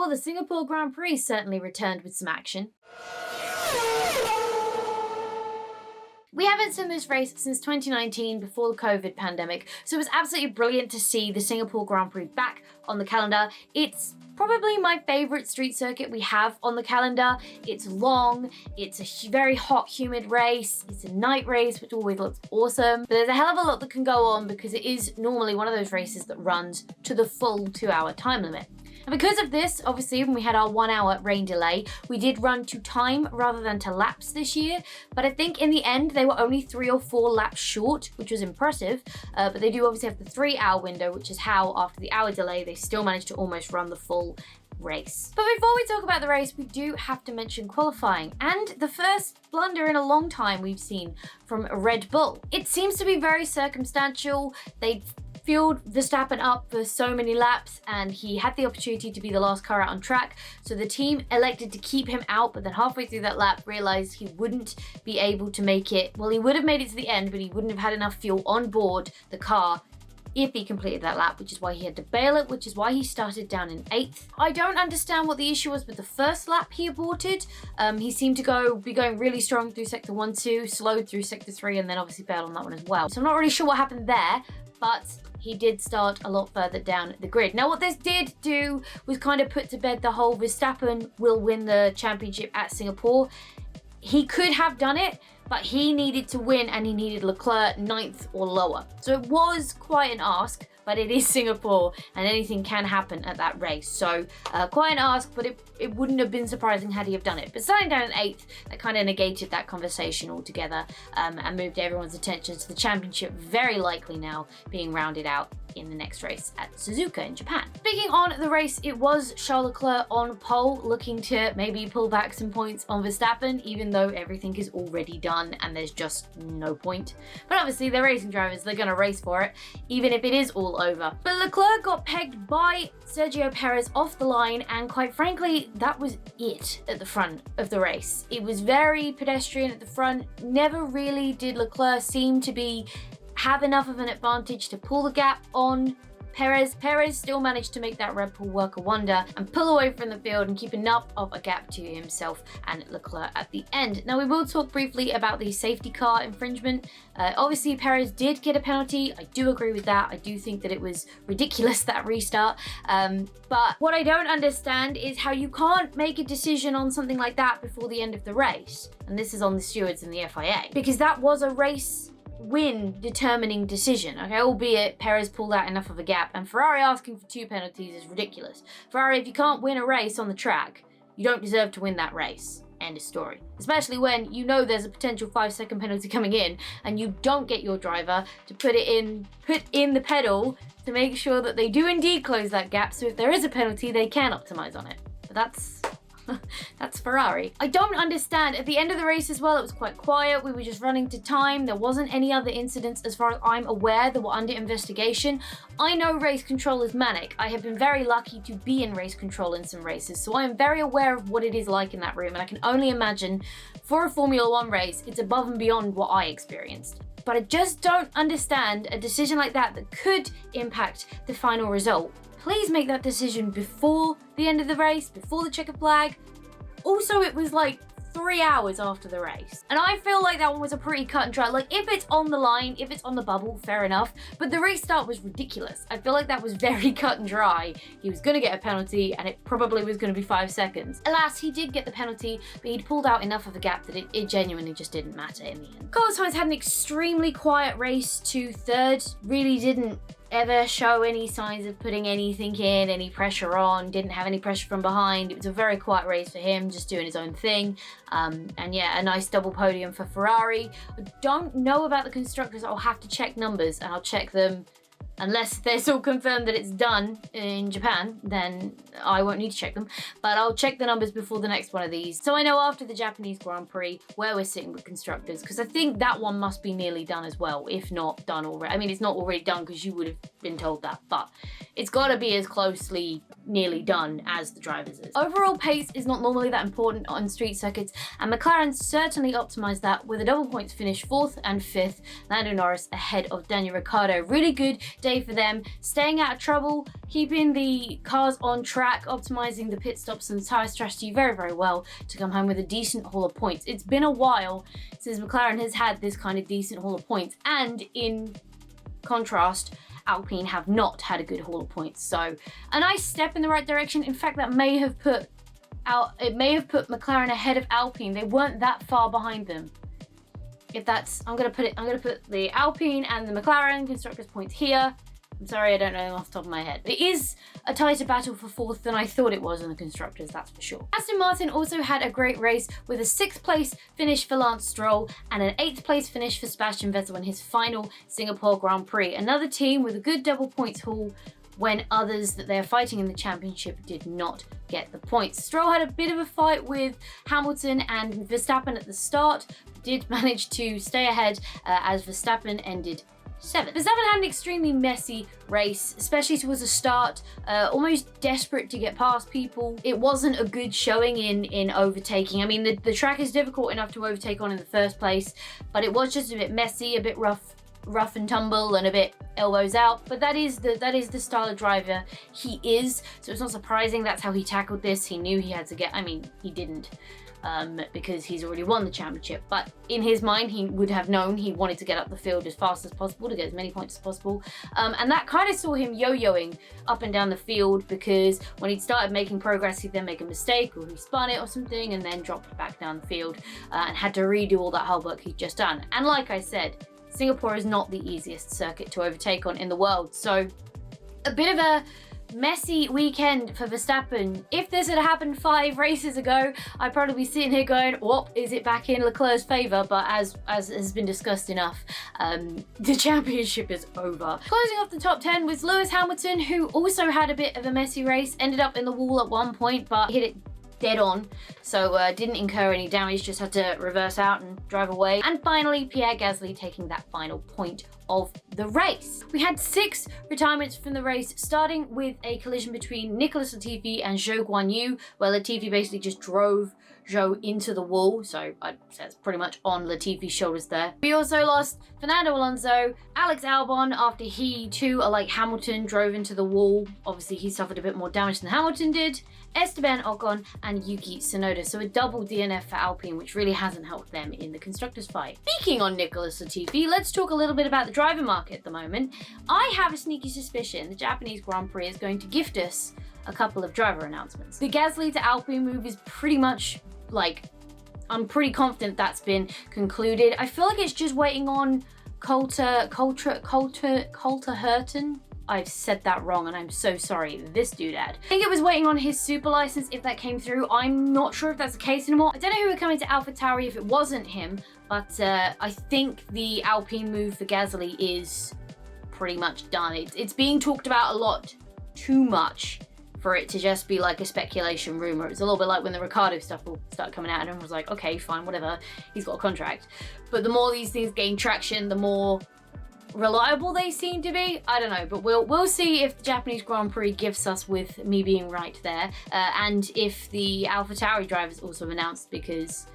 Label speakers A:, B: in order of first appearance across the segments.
A: Well, the Singapore Grand Prix certainly returned with some action. We haven't seen this race since 2019, before the COVID pandemic, so it was absolutely brilliant to see the Singapore Grand Prix back on the calendar. It's probably my favourite street circuit we have on the calendar. It's long, it's a very hot, humid race, it's a night race, which always looks awesome, but there's a hell of a lot that can go on because it is normally one of those races that runs to the full 2-hour time limit. And because of this, obviously, when we had our 1 hour rain delay, we did run to time rather than to laps this year. But I think in the end, they were only 3 or 4 laps short, which was impressive. But they do obviously have the 3-hour window, which is how, after the hour delay, they still managed to almost run the full race. But before we talk about the race, we do have to mention qualifying and the first blunder in a long time we've seen from Red Bull. It seems to be very circumstantial. They fueled Verstappen up for so many laps and he had the opportunity to be the last car out on track, so the team elected to keep him out, but then halfway through that lap realized he wouldn't be able to make it. Well, he would have made it to the end, but he wouldn't have had enough fuel on board the car if he completed that lap, which is why he had to bail it, which is why he started down in 8th. I don't understand what the issue was with the first lap he aborted. He seemed to be going really strong through sector 1, 2, slowed through sector 3, and then obviously bailed on that one as well. So I'm not really sure what happened there, but he did start a lot further down the grid. Now, what this did do was kind of put to bed the whole Verstappen will win the championship at Singapore. He could have done it, but he needed to win and he needed Leclerc 9th or lower. So it was quite an ask, but it is Singapore and anything can happen at that race. So quite an ask, but it wouldn't have been surprising had he have done it. But starting down in 8th, that kind of negated that conversation altogether and moved everyone's attention to the championship, very likely now being rounded out in the next race at Suzuka in Japan. Speaking on the race, it was Charles Leclerc on pole, looking to maybe pull back some points on Verstappen, even though everything is already done and there's just no point. But obviously they're racing drivers, they're gonna race for it, even if it is all over. But Leclerc got pegged by Sergio Perez off the line, and quite frankly, that was it at the front of the race. It was very pedestrian at the front. Never really did Leclerc seem to have enough of an advantage to pull the gap on Perez. Perez still managed to make that Red Bull work a wonder and pull away from the field and keep enough of a gap to himself and Leclerc at the end. Now, we will talk briefly about the safety car infringement. Obviously, Perez did get a penalty. I do agree with that. I do think that it was ridiculous, that restart. But what I don't understand is how you can't make a decision on something like that before the end of the race. And this is on the stewards and the FIA, because that was a race win determining decision, okay, albeit Perez pulled out enough of a gap, and Ferrari asking for 2 penalties is ridiculous. Ferrari, if you can't win a race on the track, you don't deserve to win that race. End of story. Especially when you know there's a potential 5-second penalty coming in and you don't get your driver to put in the pedal to make sure that they do indeed close that gap, so if there is a penalty they can optimize on it. But that's Ferrari. I don't understand. At the end of the race as well, it was quite quiet. We were just running to time. There wasn't any other incidents as far as I'm aware that were under investigation. I know race control is manic. I have been very lucky to be in race control in some races, so I am very aware of what it is like in that room, and I can only imagine for a Formula 1 race, it's above and beyond what I experienced. But I just don't understand a decision like that could impact the final result. Please make that decision before the end of the race, before the checkered flag. Also, it was like 3 hours after the race. And I feel like that one was a pretty cut and dry. Like, if it's on the line, if it's on the bubble, fair enough. But the restart was ridiculous. I feel like that was very cut and dry. He was going to get a penalty and it probably was going to be 5 seconds. Alas, he did get the penalty, but he'd pulled out enough of a gap that it genuinely just didn't matter in the end. Carlos Sainz had an extremely quiet race to 3rd. Really didn't ever show any signs of putting anything in, any pressure on, didn't have any pressure from behind. It was a very quiet race for him, just doing his own thing. And yeah, a nice double podium for Ferrari. I don't know about the constructors. I'll have to check numbers, and I'll check them. Unless it's all confirmed that it's done in Japan, then I won't need to check them. But I'll check the numbers before the next one of these, so I know after the Japanese Grand Prix where we're sitting with constructors, because I think that one must be nearly done as well, if not done already. I mean, it's not already done because you would have been told that, but it's got to be as closely nearly done as the drivers is. Overall pace is not normally that important on street circuits, and McLaren certainly optimised that with a double points finish 4th and 5th. Lando Norris ahead of Daniel Ricciardo. Really good day day for them, staying out of trouble, keeping the cars on track, optimizing the pit stops and the tyre strategy very, very well to come home with a decent haul of points. It's been a while since McLaren has had this kind of decent haul of points, and in contrast, Alpine have not had a good haul of points. So a nice step in the right direction. In fact, that may have put McLaren ahead of Alpine. They weren't that far behind them. If that's, I'm gonna put the Alpine and the McLaren constructors points here. I'm sorry, I don't know them off the top of my head. It is a tighter battle for fourth than I thought it was in the constructors, that's for sure. Aston Martin also had a great race with a 6th place finish for Lance Stroll and an 8th place finish for Sebastian Vettel in his final Singapore Grand Prix. Another team with a good double points haul when others that they're fighting in the championship did not get the points. Stroll had a bit of a fight with Hamilton and Verstappen at the start, did manage to stay ahead as Verstappen ended 7th. Verstappen had an extremely messy race, especially towards the start, almost desperate to get past people. It wasn't a good showing in overtaking. I mean, the track is difficult enough to overtake on in the first place, but it was just a bit messy, a bit rough and tumble and a bit elbows out, but that is the style of driver he is, so it's not surprising that's how he tackled this. He knew he had to get, I mean, he didn't, because he's already won the championship, but in his mind he would have known he wanted to get up the field as fast as possible to get as many points as possible, and that kind of saw him yo-yoing up and down the field, because when he'd started making progress he'd then make a mistake or he spun it or something and then dropped back down the field and had to redo all that hard work he'd just done. And like I said, Singapore is not the easiest circuit to overtake on in the world, so a bit of a messy weekend for Verstappen. If this had happened 5 races ago, I'd probably be sitting here going, "Whoop, is it back in Leclerc's favour?" But as has been discussed enough, the championship is over. Closing off the top 10 was Lewis Hamilton, who also had a bit of a messy race, ended up in the wall at one point, but hit it dead on, so didn't incur any damage, just had to reverse out and drive away. And finally, Pierre Gasly taking that final point of the race. We had 6 retirements from the race, starting with a collision between Nicholas Latifi and Zhou Guanyu, where Latifi basically just drove Zhou into the wall, so I'd say it's pretty much on Latifi's shoulders there. We also lost Fernando Alonso, Alex Albon after he too, like Hamilton, drove into the wall. Obviously he suffered a bit more damage than Hamilton did. Esteban Ocon and Yuki Tsunoda, so a double DNF for Alpine, which really hasn't helped them in the constructors fight. Speaking on Nicholas Latifi, let's talk a little bit about the driver market at the moment. I have a sneaky suspicion the Japanese Grand Prix is going to gift us a couple of driver announcements. The Gasly to Alpine move is pretty much, like, I'm pretty confident that's been concluded. I feel like it's just waiting on Coulter Hurton. I've said that wrong and I'm so sorry, this dude had. I think it was waiting on his super license if that came through. I'm not sure if that's the case anymore. I don't know who would come into AlphaTauri if it wasn't him, but I think the Alpine move for Gasly is pretty much done. It's being talked about a lot, too much for it to just be like a speculation rumor. It's a little bit like when the Ricciardo stuff will start coming out and everyone was like, okay, fine, whatever, he's got a contract. But the more these things gain traction, the more reliable they seem to be. I don't know, but we'll see if the Japanese Grand Prix gives us with me being right there, and if the AlphaTauri drivers also announced, because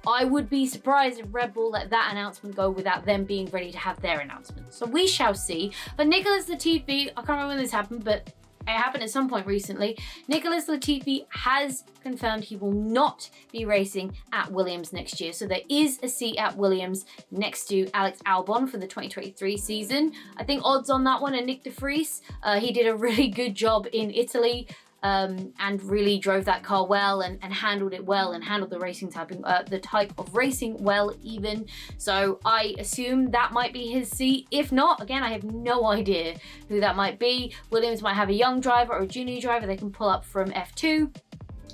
A: I would be surprised if Red Bull let that announcement go without them being ready to have their announcement. So we shall see. But Nicholas Latifi, I can't remember when this happened, but it happened at some point recently. Nicholas Latifi has confirmed he will not be racing at Williams next year. So there is a seat at Williams next to Alex Albon for the 2023 season. I think odds on that one are Nick de Vries. He did a really good job in Italy, and really drove that car well and handled it well and handled the racing type, the type of racing well even. So I assume that might be his seat. If not, again, I have no idea who that might be. Williams might have a young driver or a junior driver they can pull up from F2,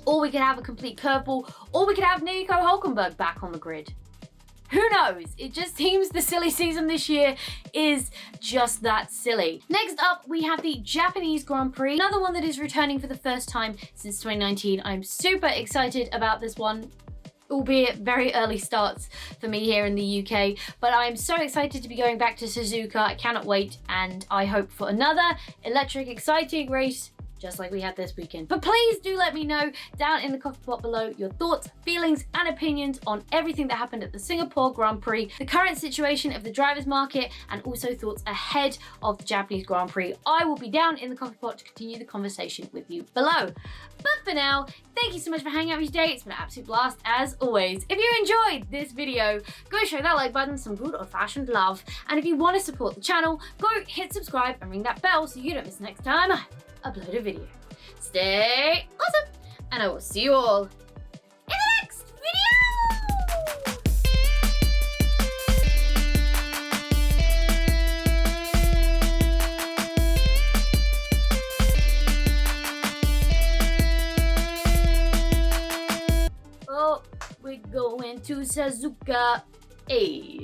A: or we could have a complete curveball, or we could have Nico Hülkenberg back on the grid. Who knows? It just seems the silly season this year is just that silly. Next up, we have the Japanese Grand Prix, another one that is returning for the first time since 2019. I'm super excited about this one, albeit very early starts for me here in the UK, but I'm so excited to be going back to Suzuka. I cannot wait, and I hope for another electric, exciting race just like we had this weekend. But please do let me know down in the coffee pot below your thoughts, feelings, and opinions on everything that happened at the Singapore Grand Prix, the current situation of the drivers market, and also thoughts ahead of the Japanese Grand Prix. I will be down in the coffee pot to continue the conversation with you below. But for now, thank you so much for hanging out with me today. It's been an absolute blast as always. If you enjoyed this video, go show that like button some good old-fashioned love. And if you want to support the channel, go hit subscribe and ring that bell so you don't miss next time I upload a video. Stay awesome, and I will see you all in the next video! Oh, we're going to Suzuka. Hey.